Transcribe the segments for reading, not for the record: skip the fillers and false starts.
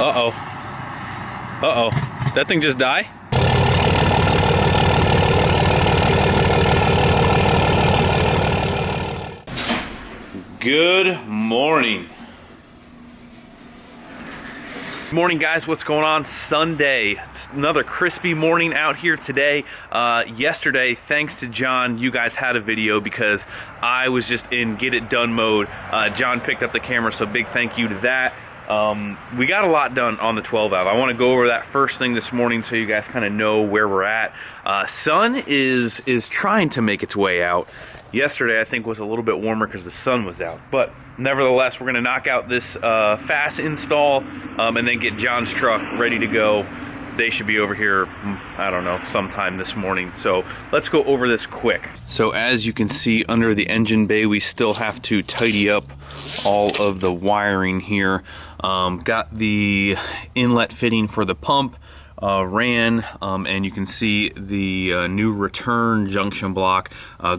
Uh-oh. Uh-oh. That thing just die? Good morning. Good morning, guys. What's going on? Sunday. It's another crispy morning out here today. Yesterday, thanks to John, you guys had a video because I was just in get it done mode. John picked up the camera, so big thank you to that. We got a lot done on the 12 valve. I want to go over that first thing this morning so you guys kind of know where we're at. Sun is trying to make its way out. Yesterday I think was a little bit warmer because the sun was out, but nevertheless we're going to knock out this fast install and then get John's truck ready to go. They should be over here, I don't know, sometime this morning. So let's go over this quick. So as you can see under the engine bay, we still have to tidy up all of the wiring here. Got the inlet fitting for the pump ran, and you can see the new return junction block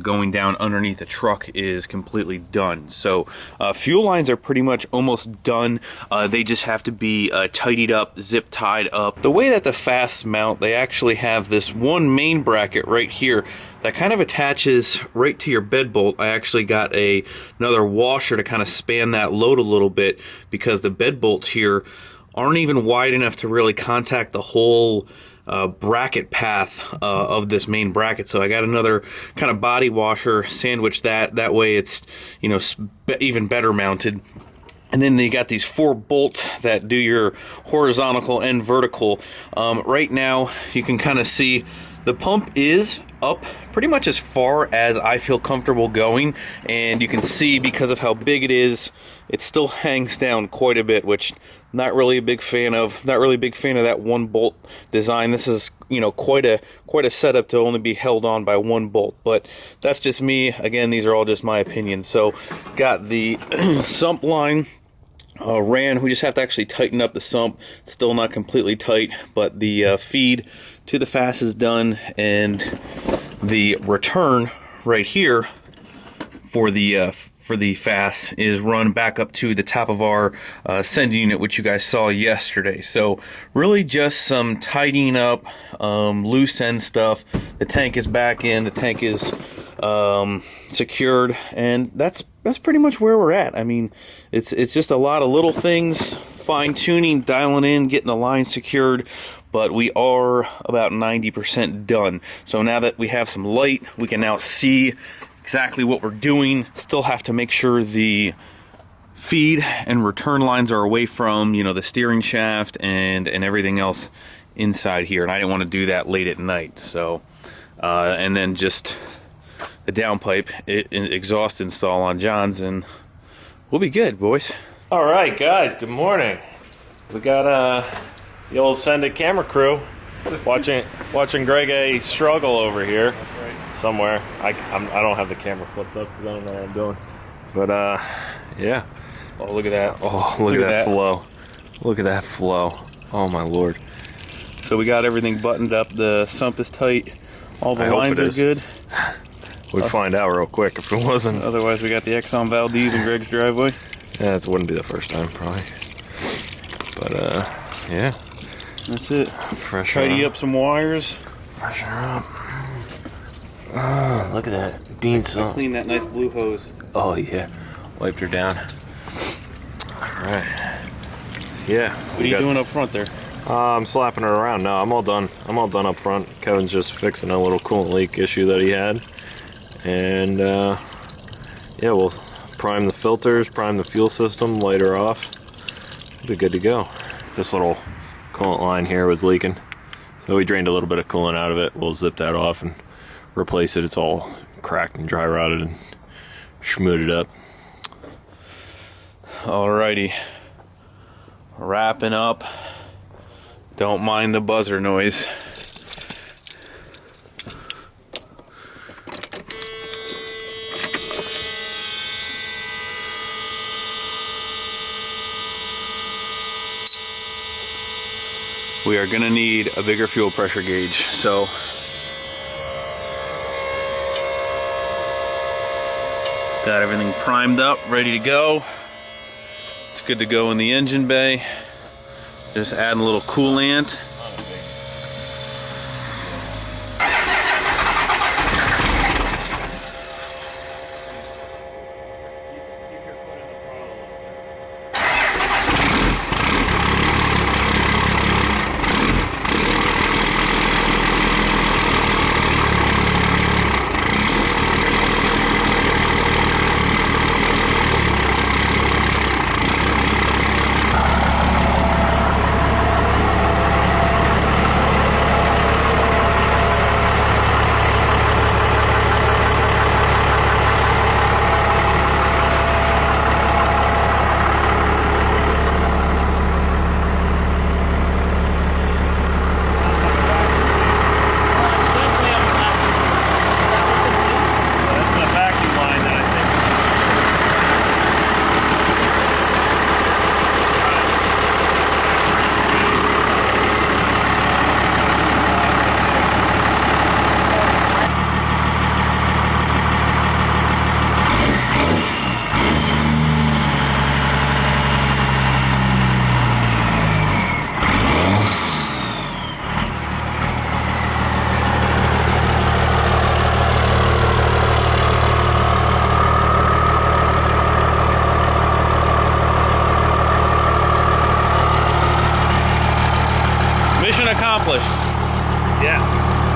going down underneath the truck is completely done. So fuel lines are pretty much almost done. They just have to be tidied up, zip tied up. The way that the fasts mount, they actually have this one main bracket right here that kind of attaches right to your bed bolt. I actually got another washer to kind of span that load a little bit because the bed bolts here aren't even wide enough to really contact the whole bracket path of this main bracket. So I got another kind of body washer sandwiched that way it's, you know, even better mounted. And then you got these 4 bolts that do your horizontal and vertical. Right now you can kind of see the pump is up pretty much as far as I feel comfortable going, and you can see because of how big it is, it still hangs down quite a bit, which not really a big fan of. Not really a big fan of that 1 bolt design. This is, you know, quite a setup to only be held on by 1 bolt, but that's just me. Again, these are all just my opinions. So got the sump line ran. We just have to actually tighten up the sump. Still not completely tight, but the feed to the fast is done, and the return right here for the fast is run back up to the top of our sending unit, which you guys saw yesterday. So really just some tidying up, loose end stuff. The tank is back in. The tank is secured, and that's pretty much where we're at. I mean, it's just a lot of little things, fine tuning, dialing in, getting the line secured, but we are about 90% done. So now that we have some light, we can now see exactly what we're doing. Still have to make sure the feed and return lines are away from, you know, the steering shaft and everything else inside here, and I didn't want to do that late at night. So and then just the downpipe exhaust install on John's, and we'll be good, boys. All right, guys, good morning. We got the old Send It camera crew watching GREGA struggle over here. That's right. Somewhere. I don't have the camera flipped up because I don't know what I'm doing. But yeah. Oh, look at that. Oh, look at that flow. Look at that flow. Oh my lord. So we got everything buttoned up. The sump is tight. All the lines are good. We'd find out real quick if it wasn't. Otherwise, we got the Exxon Valdez in Greg's driveway. Yeah, it wouldn't be the first time, probably. But yeah. That's it. Tidy up some wires. Freshen her up. Oh, look at that. Bean salt. Clean that nice blue hose. Oh, yeah. Wiped her down. Alright. Yeah. What are you doing up front there? I'm slapping her around. No, I'm all done. I'm all done up front. Kevin's just fixing a little coolant leak issue that he had. And, yeah, we'll prime the filters, prime the fuel system, light her off. We'll be good to go. This little coolant line here was leaking, so we drained a little bit of coolant out of it. We'll zip that off and replace it. It's all cracked and dry rotted and schmooted up. Alrighty, wrapping up. Don't mind the buzzer noise. We are gonna need a bigger fuel pressure gauge, so got everything primed up, ready to go. It's good to go in the engine bay. Just adding a little coolant. Accomplished. Yeah.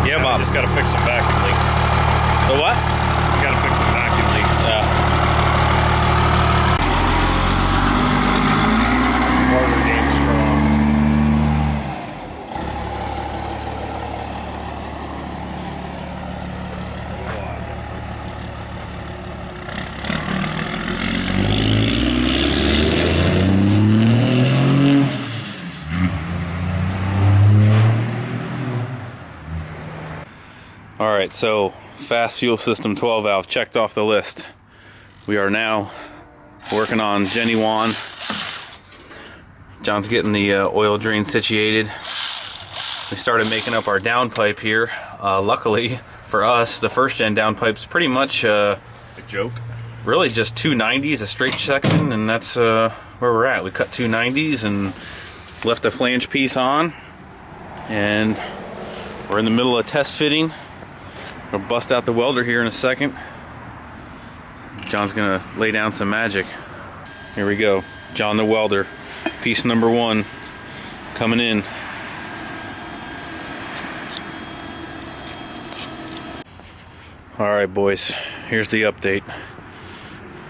Yeah, Bob. Just gotta fix some vacuum leaks. The what? You gotta fix some vacuum leaks. Water game strong. All right, so fast fuel system 12 valve checked off the list. We are now working on genuine. John's getting the oil drain situated. We started making up our downpipe here. Luckily for us, the first gen downpipe's pretty much A joke. really just 290s, a straight section, and that's where we're at. We cut 290s and left the flange piece on, and we're in the middle of test fitting. We'll bust out the welder here in a second. John's gonna lay down some magic. Here we go. John the welder. Piece number 1 coming in. Alright boys, here's the update.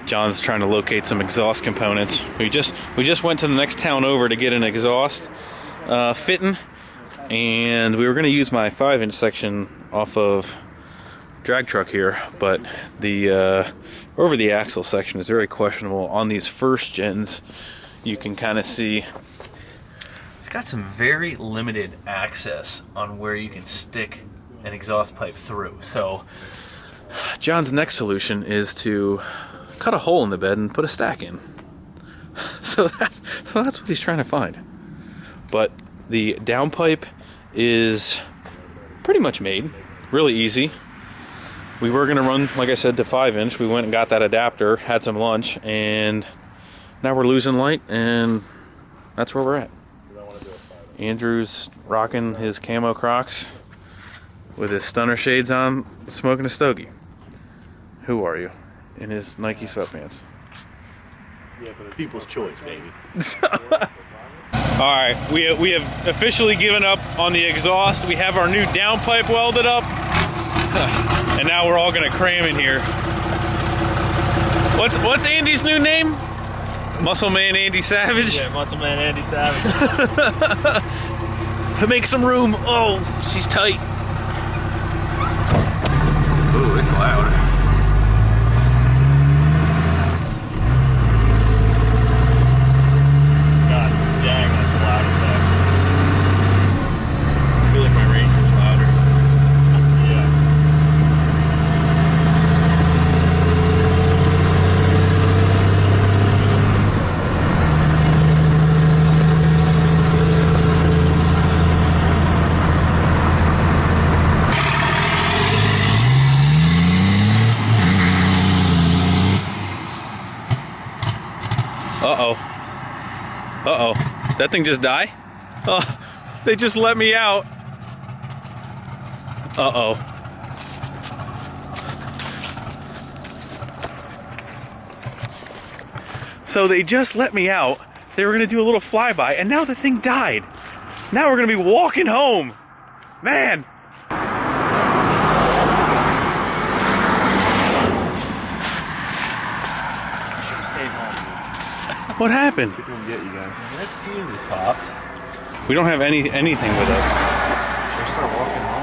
John's trying to locate some exhaust components. We just went to the next town over to get an exhaust fitting, and we were gonna use my 5-inch section off of drag truck here, but the over the axle section is very questionable. On these first gens, you can kind of see it's got some very limited access on where you can stick an exhaust pipe through. So John's next solution is to cut a hole in the bed and put a stack in. So that's what he's trying to find. But the downpipe is pretty much made, really easy. We were gonna run, like I said, to 5-inch. We went and got that adapter, had some lunch, and now we're losing light, and that's where we're at. Andrew's rocking his camo Crocs with his stunner shades on, smoking a stogie. Who are you? In his Nike sweatpants. Yeah, but people's choice, baby. All right, we have officially given up on the exhaust. We have our new downpipe welded up. And now we're all gonna cram in here. What's Andy's new name? Muscle Man Andy Savage? Yeah, Muscle Man Andy Savage. Make some room. Oh, she's tight. Ooh, it's loud. God dang, that's loud as heck. I feel like my Ranger's louder. Yeah. Uh-oh. Uh-oh. That thing just die? Oh, they just let me out. Uh-oh. So they just let me out. They were gonna do a little flyby, and now the thing died. Now we're gonna be walking home. Man. Should have stayed home, What happened? dude. Come get you guys. This fuse is popped. We don't have anything with us. Should I start walking home?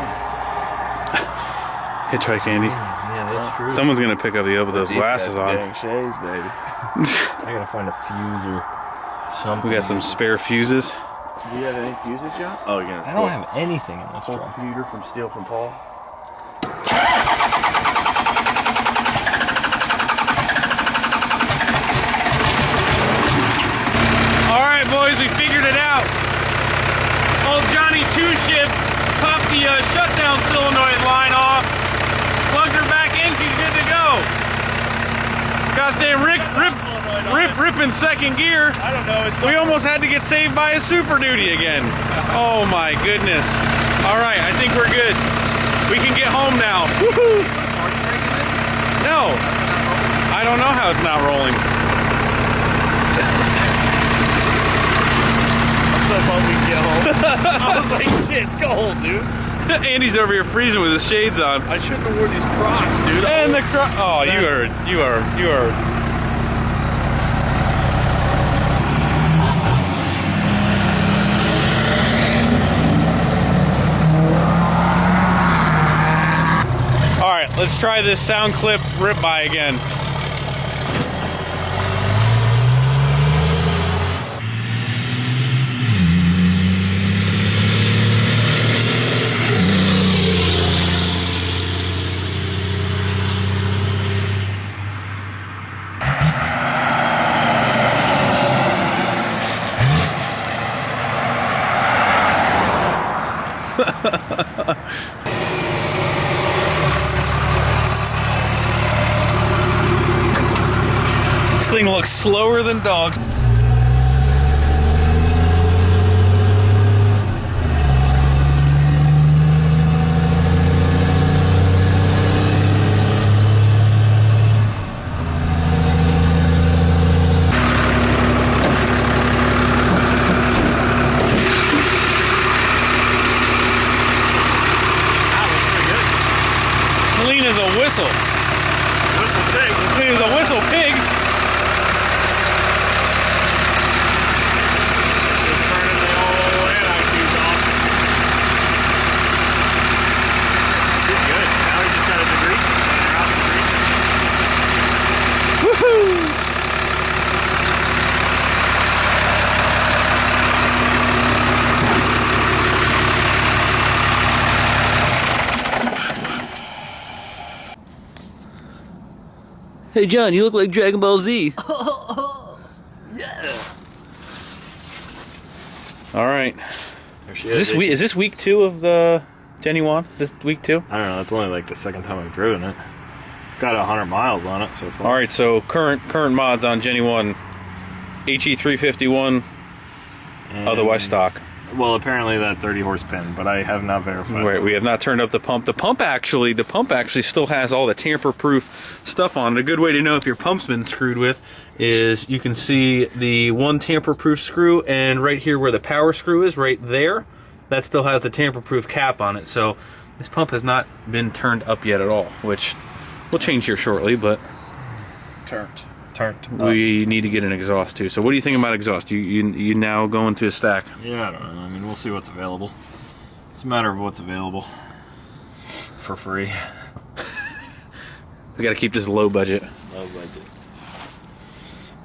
Hitchhike, Andy. Yeah, that's true. Someone's gonna pick up the with those glasses on. Dang shaves, baby. I gotta find a fuse or something. We got some spare fuses. Do you have any fuses, John? Oh, you're gonna. I don't have anything in this whole truck. computer from Steal from Paul. All right, boys, we figured it out. Old Johnny Two-Ship popped the shutdown solenoid line off, plugged her back in, she's good to go. Gosh damn, Rip in second gear. I don't know. It's We almost had to get saved by a Super Duty again. Oh my goodness. All right, I think we're good. We can get home now. Woohoo! No, I don't know how it's not rolling. so pumped we can get home. I was like, shit, it's cold, dude. Andy's over here freezing with his shades on. I shouldn't have worn these Crocs, dude. And the oh, you are. All right, let's try this sound clip rip-by again. This thing looks slower than dog. Clean as a whistle. Whistle pig. Clean as a whistle pig. Just burning the old anti-seize off. Did good. Now we just gotta degrease it. They're out degreasing. Woohoo! Hey John, you look like Dragon Ball Z. All right. There she Is this week 2 of the Genuine? Is this week 2? I don't know. It's only like the second time I've driven it. Got 100 miles on it so far. All right. So current mods on Genuine, HE351, And- otherwise stock. Well, apparently that 30 horse pin, but I have not verified. Right. We have not turned up the pump. The pump actually still has all the tamper-proof stuff on it. A good way to know if your pump's been screwed with is you can see the one tamper-proof screw, and right here where the power screw is, right there, that still has the tamper-proof cap on it. So this pump has not been turned up yet at all, which we'll change here shortly, but Turned. we need to get an exhaust too. So what do you think about exhaust? You now going to a stack? Yeah, I don't know. I mean, we'll see what's available. It's a matter of what's available for free. We got to keep this low budget. Low budget.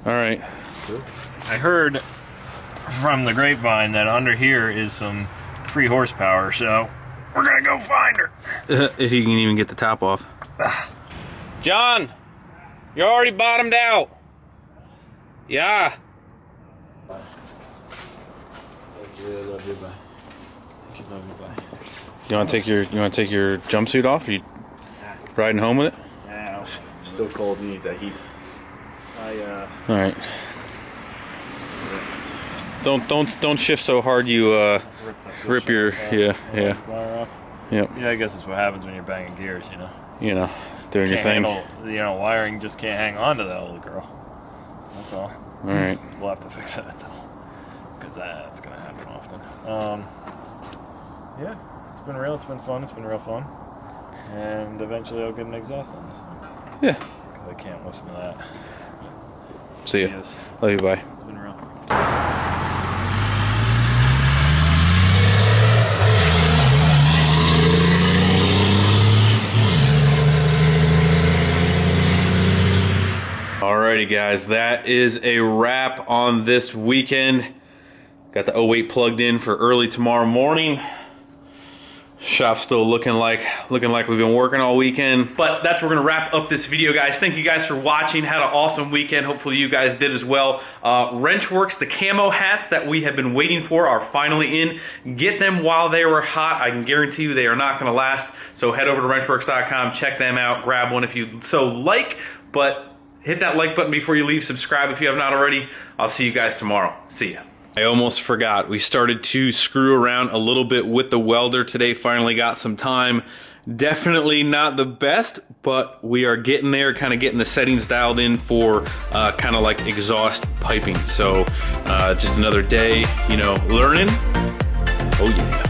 All right. I heard from the grapevine that under here is some free horsepower, so we're gonna go find her. If you can even get the top off. John, you're already bottomed out. Yeah. Love you, bye. Love you, bye. You want to take your jumpsuit off? Are you riding home with it? Yeah, still cold. You need that heat. All right. Don't shift so hard you rip your Wire off. Yep. Yeah, I guess that's what happens when you're banging gears, you know. You know, doing your thing. Wiring just can't hang on to that little girl. That's all. All right. We'll have to fix that though, because that's gonna happen often. Yeah, it's been real. It's been fun. It's been real fun. And eventually I'll get an exhaust on this thing. Yeah. Because I can't listen to that. See you. Yes. Love you. Bye. It's been real. Alrighty guys, that is a wrap on this weekend. Got the 08 plugged in for early tomorrow morning. Shop's still looking like we've been working all weekend. But that's where we're gonna wrap up this video, guys. Thank you guys for watching. Had an awesome weekend. Hopefully you guys did as well. Wrenchworks, the camo hats that we have been waiting for are finally in. Get them while they were hot. I can guarantee you they are not gonna last. So head over to wrenchworks.com, check them out, grab one if you so like. But hit that like button before you leave. Subscribe if you have not already. I'll see you guys tomorrow. See ya. I almost forgot. We started to screw around a little bit with the welder today. Finally got some time. Definitely not the best, but we are getting there, kind of getting the settings dialed in for kind of like exhaust piping. So just another day, you know, learning. Oh yeah.